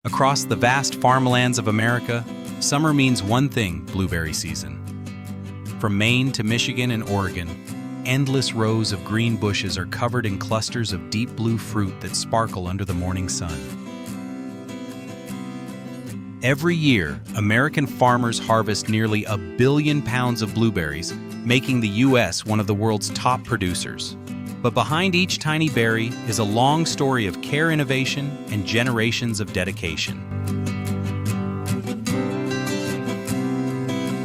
Across the vast farmlands of America, summer means one thing: blueberry season. From Maine to Michigan and Oregon, endless rows of green bushes are covered in clusters of deep blue fruit that sparkle under the morning sun. Every year, American farmers harvest nearly 1 billion pounds of blueberries, making the U.S. one of the world's top producers. But behind each tiny berry is a long story of care, innovation, and generations of dedication.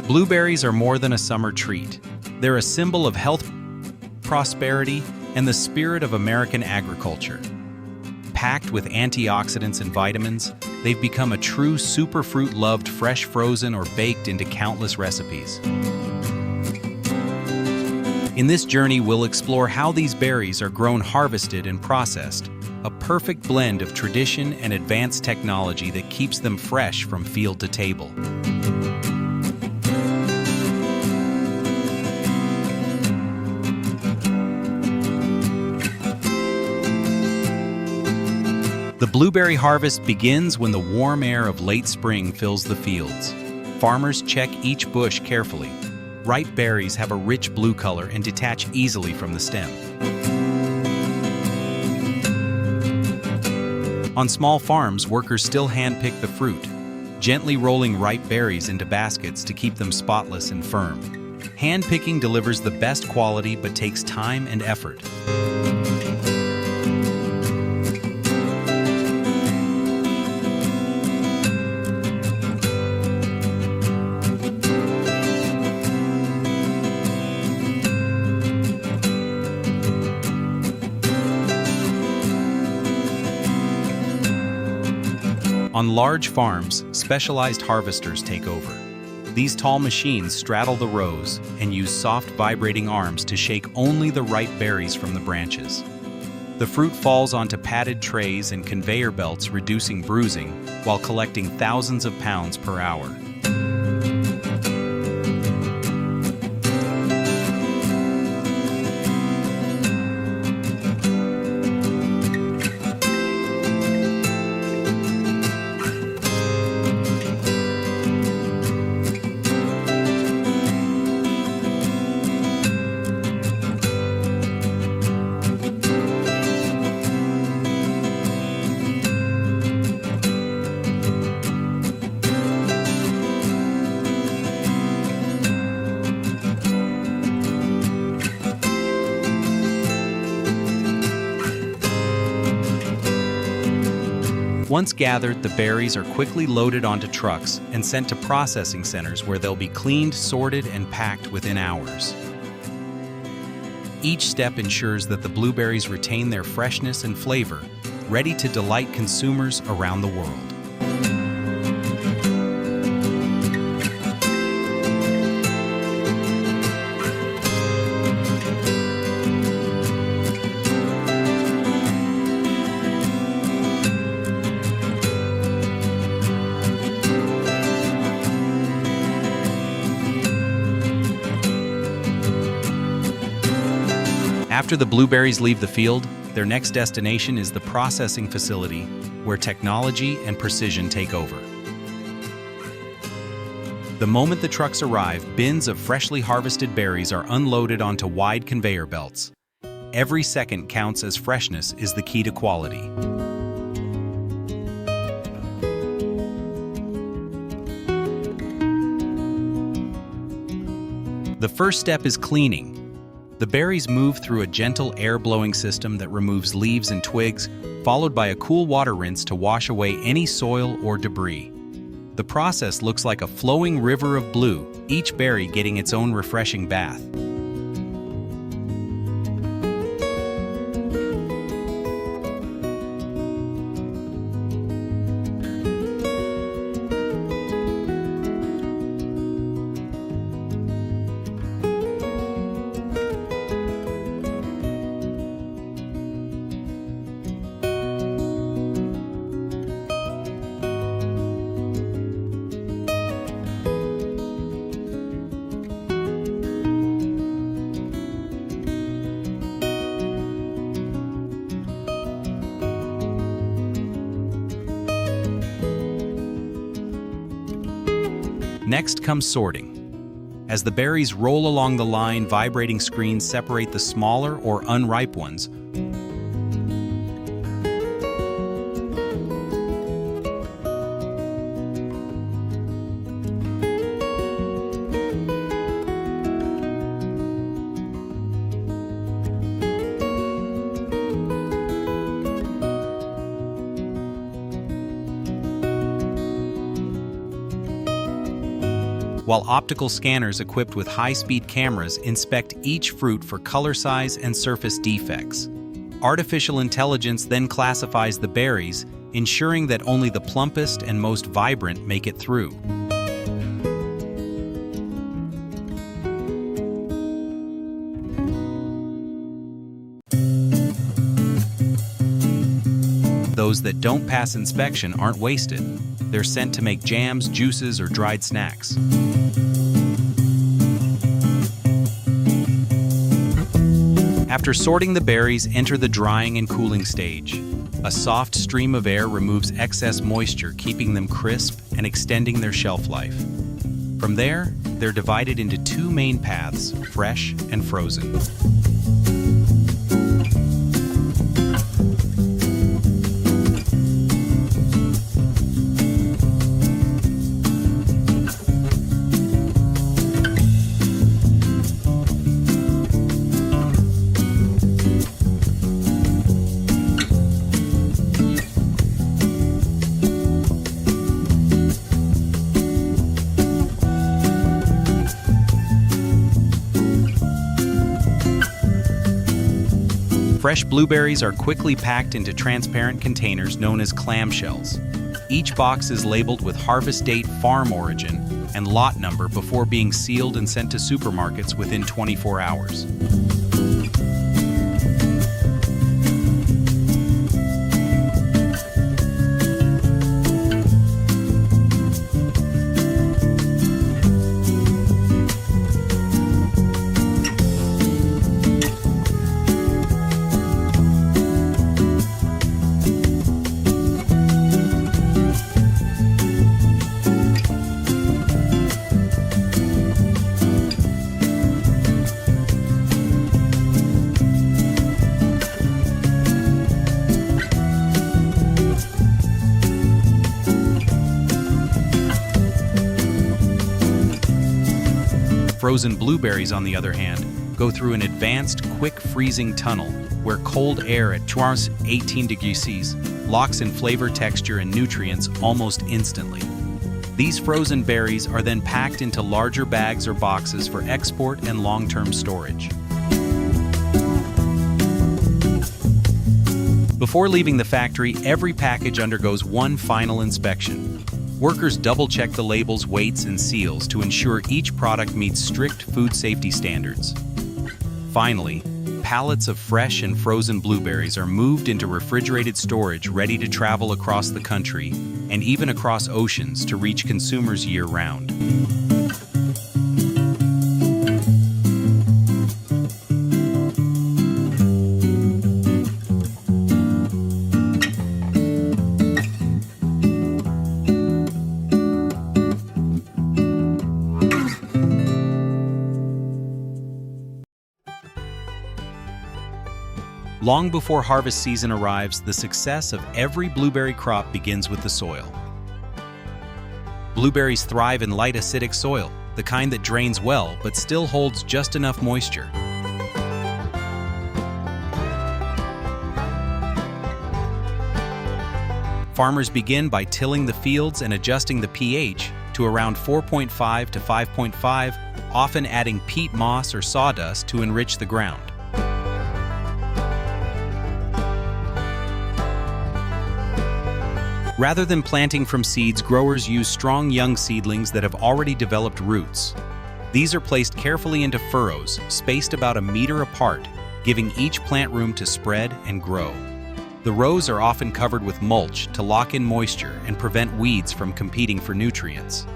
Blueberries are more than a summer treat. They're a symbol of health, prosperity, and the spirit of American agriculture. Packed with antioxidants and vitamins, they've become a true superfruit loved fresh, frozen, or baked into countless recipes. In this journey, we'll explore how these berries are grown, harvested, and processed, a perfect blend of tradition and advanced technology that keeps them fresh from field to table. The blueberry harvest begins when the warm air of late spring fills the fields. Farmers check each bush carefully. Ripe berries have a rich blue color and detach easily from the stem. On small farms, workers still handpick the fruit, gently rolling ripe berries into baskets to keep them spotless and firm. Handpicking delivers the best quality but takes time and effort. On large farms, specialized harvesters take over. These tall machines straddle the rows and use soft, vibrating arms to shake only the ripe berries from the branches. The fruit falls onto padded trays and conveyor belts, reducing bruising while collecting thousands of pounds per hour. Once gathered, the berries are quickly loaded onto trucks and sent to processing centers where they'll be cleaned, sorted, and packed within hours. Each step ensures that the blueberries retain their freshness and flavor, ready to delight consumers around the world. After the blueberries leave the field, their next destination is the processing facility, where technology and precision take over. The moment the trucks arrive, bins of freshly harvested berries are unloaded onto wide conveyor belts. Every second counts, as freshness is the key to quality. The first step is cleaning. The berries move through a gentle air-blowing system that removes leaves and twigs, followed by a cool water rinse to wash away any soil or debris. The process looks like a flowing river of blue, each berry getting its own refreshing bath. Next comes sorting. As the berries roll along the line, vibrating screens separate the smaller or unripe ones. While optical scanners equipped with high-speed cameras inspect each fruit for color size and surface defects. Artificial intelligence then classifies the berries, ensuring that only the plumpest and most vibrant make it through. Those that don't pass inspection aren't wasted. They're sent to make jams, juices, or dried snacks. After sorting, the berries enter the drying and cooling stage. A soft stream of air removes excess moisture, keeping them crisp and extending their shelf life. From there, they're divided into two main paths, fresh and frozen. Fresh blueberries are quickly packed into transparent containers known as clamshells. Each box is labeled with harvest date, farm origin, and lot number before being sealed and sent to supermarkets within 24 hours. Frozen blueberries, on the other hand, go through an advanced, quick freezing tunnel where cold air at 18 degrees Celsius locks in flavor, texture, and nutrients almost instantly. These frozen berries are then packed into larger bags or boxes for export and long-term storage. Before leaving the factory, every package undergoes one final inspection. Workers double-check the labels, weights, and seals to ensure each product meets strict food safety standards. Finally, pallets of fresh and frozen blueberries are moved into refrigerated storage, ready to travel across the country and even across oceans to reach consumers year-round. Long before harvest season arrives, the success of every blueberry crop begins with the soil. Blueberries thrive in light acidic soil, the kind that drains well but still holds just enough moisture. Farmers begin by tilling the fields and adjusting the pH to around 4.5 to 5.5, often adding peat moss or sawdust to enrich the ground. Rather than planting from seeds, growers use strong young seedlings that have already developed roots. These are placed carefully into furrows, spaced about 1 meter apart, giving each plant room to spread and grow. The rows are often covered with mulch to lock in moisture and prevent weeds from competing for nutrients.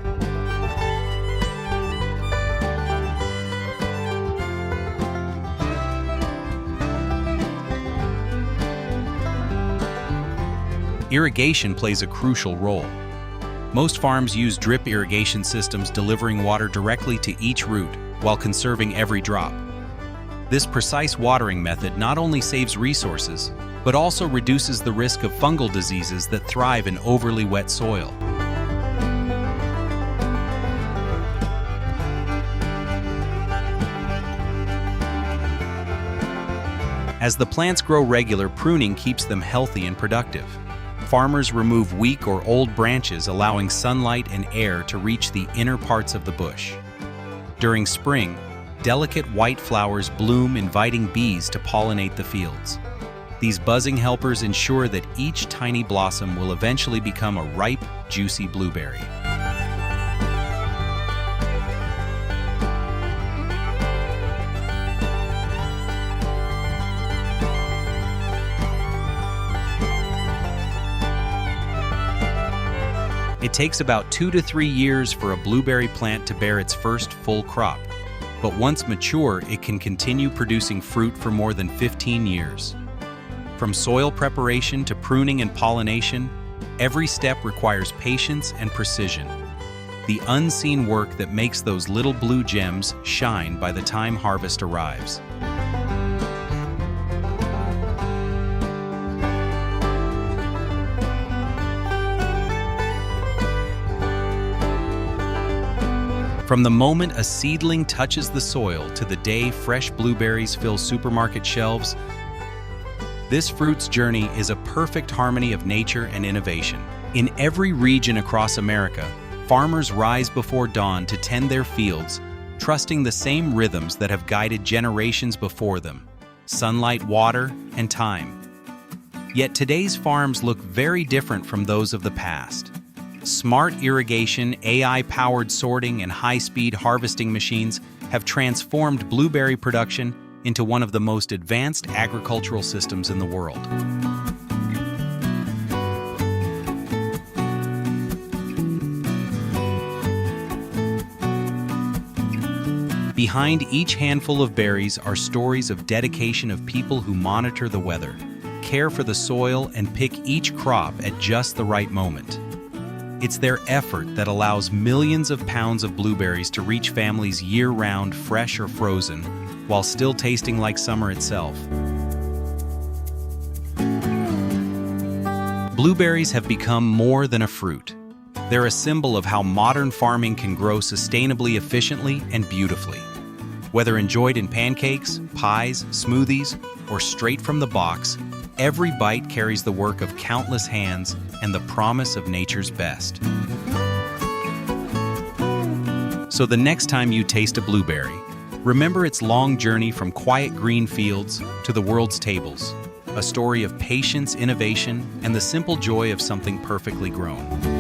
Irrigation plays a crucial role. Most farms use drip irrigation systems delivering water directly to each root while conserving every drop. This precise watering method not only saves resources, but also reduces the risk of fungal diseases that thrive in overly wet soil. As the plants grow regular, pruning keeps them healthy and productive. Farmers remove weak or old branches, allowing sunlight and air to reach the inner parts of the bush. During spring, delicate white flowers bloom, inviting bees to pollinate the fields. These buzzing helpers ensure that each tiny blossom will eventually become a ripe, juicy blueberry. It takes about 2 to 3 years for a blueberry plant to bear its first full crop, but once mature, it can continue producing fruit for more than 15 years. From soil preparation to pruning and pollination, every step requires patience and precision. The unseen work that makes those little blue gems shine by the time harvest arrives. From the moment a seedling touches the soil to the day fresh blueberries fill supermarket shelves, this fruit's journey is a perfect harmony of nature and innovation. In every region across America, farmers rise before dawn to tend their fields, trusting the same rhythms that have guided generations before them: sunlight, water, and time. Yet today's farms look very different from those of the past. Smart irrigation, AI-powered sorting, and high-speed harvesting machines have transformed blueberry production into one of the most advanced agricultural systems in the world. Behind each handful of berries are stories of dedication of people who monitor the weather, care for the soil, and pick each crop at just the right moment. It's their effort that allows millions of pounds of blueberries to reach families year-round, fresh or frozen, while still tasting like summer itself. Blueberries have become more than a fruit. They're a symbol of how modern farming can grow sustainably, efficiently, and beautifully. Whether enjoyed in pancakes, pies, smoothies, or straight from the box, every bite carries the work of countless hands and the promise of nature's best. So the next time you taste a blueberry, remember its long journey from quiet green fields to the world's tables, a story of patience, innovation, and the simple joy of something perfectly grown.